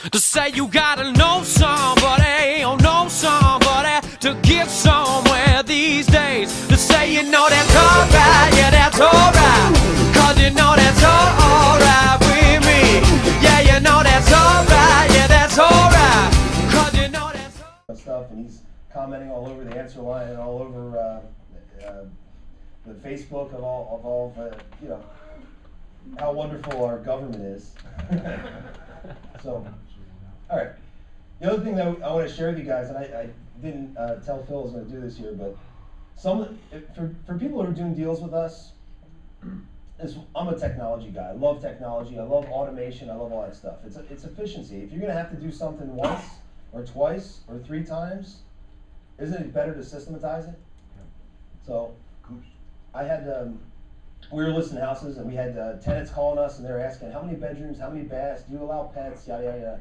to say you gotta know somebody, oh know somebody to get somewhere these days. To say you know that's alright, yeah that's alright, cause you know that's alright with me. Yeah, you know that's alright, yeah that's alright, cause you know that's alright. Stuff, and he's commenting all over the answer line and all over the Facebook of all you know, how wonderful our government is. So, all right. The other thing that I want to share with you guys, and I didn't tell Phil I was going to do this here, but for people who are doing deals with us, I'm a technology guy. I love technology. I love automation. I love all that stuff. It's efficiency. If you're going to have to do something once or twice or 3 times, isn't it better to systematize it? So, I had we were listing houses, and we had tenants calling us, and they were asking how many bedrooms, how many baths, do you allow pets, yada yada yada.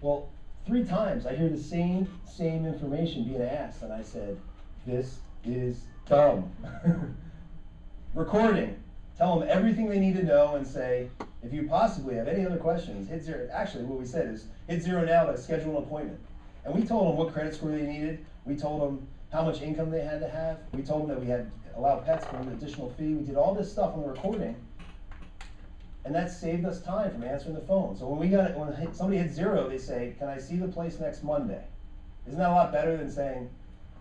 Well, 3 times I hear the same information being asked, and I said, this is dumb. Recording. Tell them everything they need to know, and say, if you possibly have any other questions, hit 0. Actually, what we said is hit 0 now to schedule an appointment. And we told them what credit score they needed. We told them how much income they had to have. We told them that we had allowed pets for an additional fee. We did all this stuff on the recording, and that saved us time from answering the phone. So when somebody hits 0, they say, "Can I see the place next Monday?" Isn't that a lot better than saying,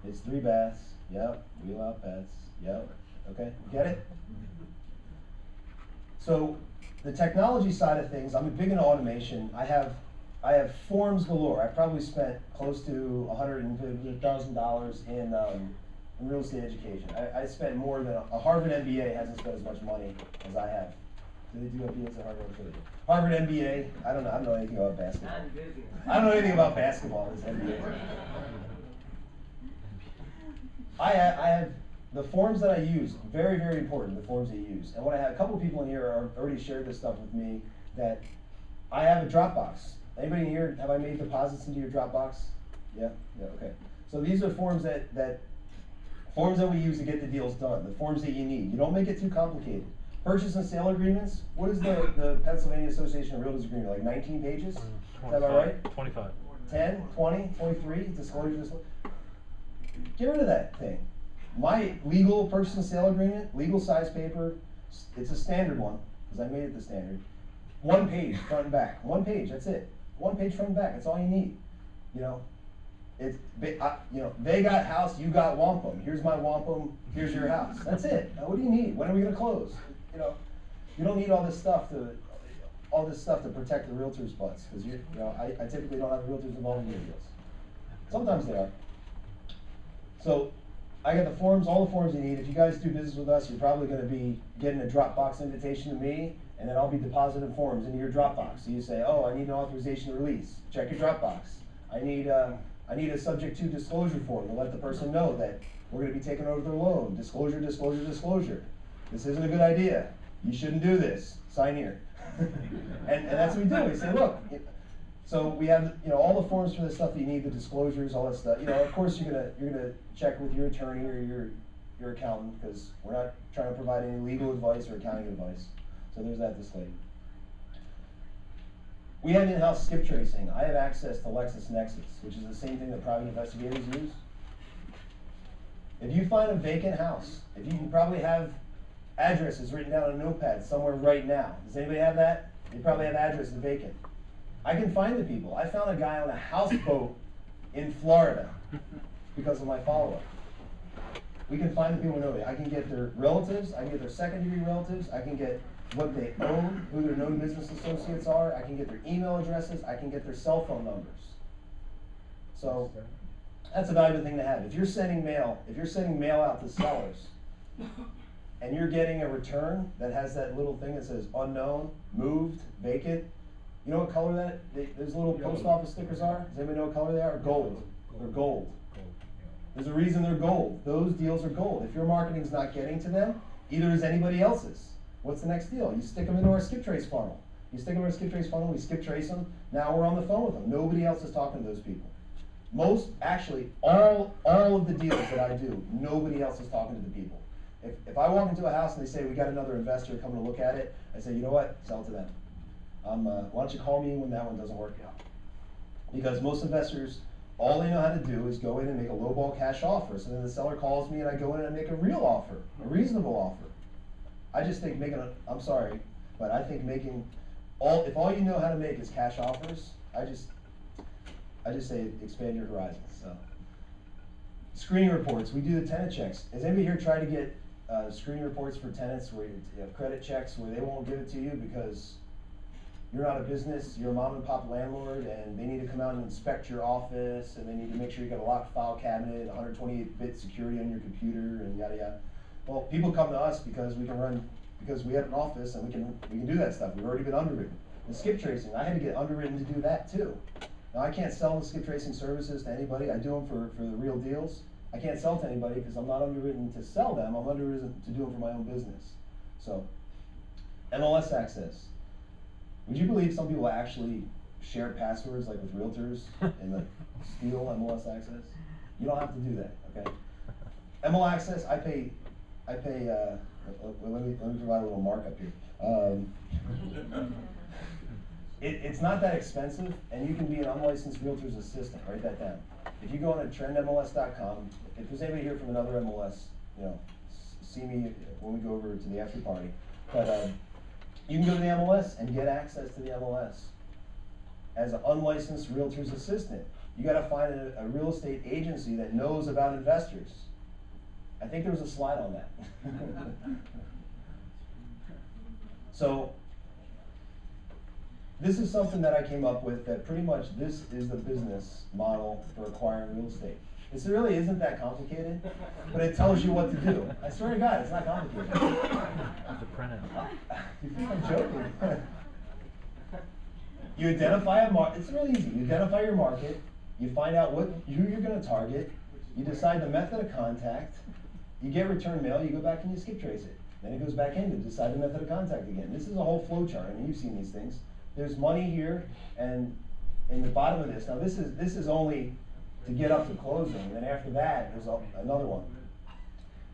"It's 3 baths. Yep, we allow pets. Yep, okay, get it?" So the technology side of things, I'm big into automation. I have forms galore. I probably spent close to $150,000 in real estate education. I spent more than a Harvard MBA hasn't spent as much money as I have. Do they do MBAs at Harvard? Harvard MBA. I don't know anything about basketball. I don't know anything about basketball. This MBA. I have the forms that I use. Very, very important. The forms that you use. And what I have, a couple of people in here are already shared this stuff with me. That I have a Dropbox. Anybody in here, have I made deposits into your Dropbox? Yeah? Yeah, okay. So these are forms that we use to get the deals done, the forms that you need. You don't make it too complicated. Purchase and sale agreements, what is the Pennsylvania Association of Realtors agreement, like 19 pages? Is that about right? 25. 10, 20, 23, disclosure. Get rid of that thing. My legal purchase and sale agreement, legal size paper, it's a standard one, because I made it the standard. 1 page, front and back. 1 page, that's it. 1 page front and back, that's all you need. You know, they got house, you got wampum. Here's my wampum, here's your house. That's it. Now, what do you need? When are we gonna close? You know, you don't need all this stuff to protect the realtors' butts, because I typically don't have realtors involved in your deals. Sometimes they are. So I got the forms, all the forms you need. If you guys do business with us, you're probably gonna be getting a Dropbox invitation to me, and then I'll be depositing forms into your Dropbox. So you say, oh, I need an authorization to release. Check your Dropbox. I need a subject to disclosure form to let the person know that we're going to be taking over their loan. Disclosure, disclosure, disclosure. This isn't a good idea. You shouldn't do this. Sign here. and that's what we do. We say, look. So we have all the forms for the stuff that you need, the disclosures, all that stuff. Of course you're gonna check with your attorney or your accountant, because we're not trying to provide any legal advice or accounting advice. So there's that disclaimer. We have in-house skip tracing. I have access to LexisNexis, which is the same thing that private investigators use. If you find a vacant house, if you can probably have addresses written down on a notepad somewhere right now. Does anybody have that? You probably have addresses vacant. I can find the people. I found a guy on a houseboat in Florida because of my follow-up. We can find the people who know it. I can get their relatives, I can get their second-degree relatives, I can get what they own, who their known business associates are, I can get their email addresses, I can get their cell phone numbers. So that's a valuable thing to have. If you're sending mail out to sellers, and you're getting a return that has that little thing that says unknown, moved, vacant, you know what color those little post office stickers are? Does anybody know what color they are? Gold. They're gold. There's a reason they're gold. Those deals are gold. If your marketing's not getting to them, either is anybody else's. What's the next deal? You stick them into our skip trace funnel. We skip trace them. Now we're on the phone with them. Nobody else is talking to those people. All of the deals that I do, nobody else is talking to the people. If I walk into a house and they say, we got another investor coming to look at it, I say, you know what? Sell it to them. Why don't you call me when that one doesn't work out? Because most investors, all they know how to do is go in and make a lowball cash offer. So then the seller calls me and I go in and make a real offer, a reasonable offer. I just think I'm sorry, but I think if all you know how to make is cash offers, I just say expand your horizons. So, screening reports, we do the tenant checks. Has anybody here tried to get screening reports for tenants where you have credit checks where they won't give it to you because you're not a business, you're a mom and pop landlord, and they need to come out and inspect your office, and they need to make sure you got a locked file cabinet, 128-bit security on your computer, and yada yada. Well, people come to us because we have an office and we can do that stuff. We've already been underwritten. The skip tracing, I had to get underwritten to do that too. Now I can't sell the skip tracing services to anybody. I do them for the real deals. I can't sell to anybody because I'm not underwritten to sell them. I'm underwritten to do them for my own business. So, MLS access. Would you believe some people actually share passwords like with realtors and steal MLS access? You don't have to do that, okay? MLS access, I pay. Let me provide a little markup here. It's not that expensive, and you can be an unlicensed realtor's assistant. Write that down. If you go on to trendmls.com, if there's anybody here from another MLS, see me when we go over to the after party. But you can go to the MLS and get access to the MLS as an unlicensed realtor's assistant. You got to find a real estate agency that knows about investors. I think there was a slide on that. So this is something that I came up with, that pretty much this is the business model for acquiring real estate. This really isn't that complicated, but it tells you what to do. I swear to God, it's not complicated. The printout. You think I'm joking? You identify a market. It's really easy. You identify your market. You find out who you're going to target. You decide the method of contact. You get return mail. You go back and you skip trace it. Then it goes back in to decide the method of contact again. This is a whole flow chart. I mean, you've seen these things. There's money here, and in the bottom of this. Now, this is only to get up to closing, and then after that, there's another one.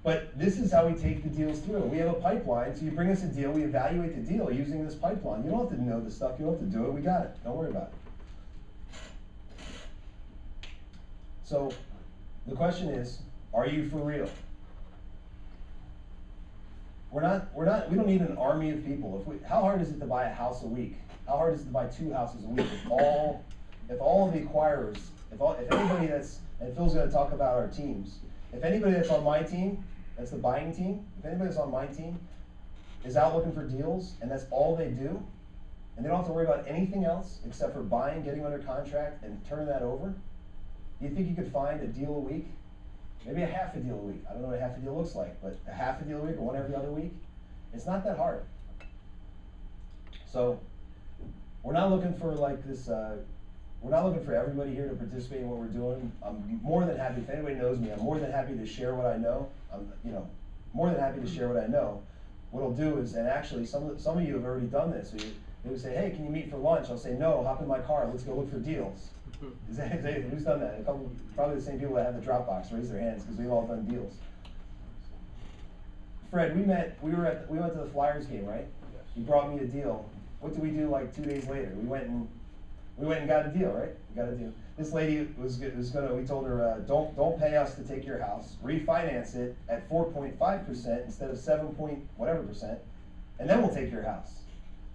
But this is how we take the deals through. We have a pipeline, so you bring us a deal, we evaluate the deal using this pipeline. You don't have to know the stuff, you don't have to do it, we got it. Don't worry about it. So, the question is, are you for real? We don't need an army of people. How hard is it to buy a house a week? How hard is it to buy 2 houses a week? If all of the acquirers, if anybody and Phil's going to talk about our teams, if anybody that's on my team, that's the buying team, if anybody that's on my team is out looking for deals and that's all they do, and they don't have to worry about anything else except for buying, getting under contract, and turning that over, do you think you could find a deal a week? Maybe a half a deal a week. I don't know what a half a deal looks like, but a half a deal a week or one every other week, it's not that hard. So we're not looking for like this, we're not looking for everybody here to participate in what we're doing. I'm more than happy, if anybody knows me, I'm more than happy to share what I know. I'm more than happy to share what I know. What I'll do is, and actually some of you have already done this, so they would say, hey, can you meet for lunch? I'll say, no, hop in my car, let's go look for deals. Who's done that? Probably the same people that have the Dropbox, raise their hands, because we've all done deals. Fred, we went to the Flyers game, right? Yes. You brought me a deal. What did we do like 2 days later? We went and got a deal, right? We got a deal. This lady was gonna, we told her, don't pay us to take your house, refinance it at 4.5% instead of 7.whatever%, and then we'll take your house.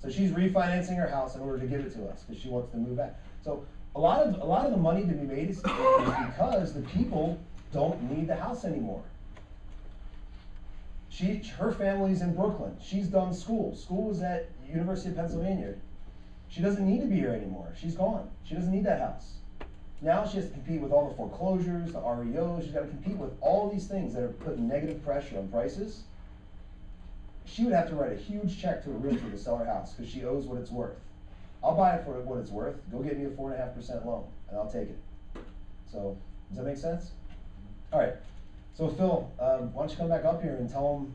So she's refinancing her house in order to give it to us because she wants to move back. So a lot of the money to be made is because the people don't need the house anymore. Her family's in Brooklyn. She's done school. School was at University of Pennsylvania. She doesn't need to be here anymore. She's gone. She doesn't need that house. Now she has to compete with all the foreclosures, the REOs. She's got to compete with all these things that are putting negative pressure on prices. She would have to write a huge check to a realtor to sell her house because she owes what it's worth. I'll buy it for what it's worth. Go get me a 4.5% loan, and I'll take it. So, does that make sense? All right. So Phil, why don't you come back up here and tell them,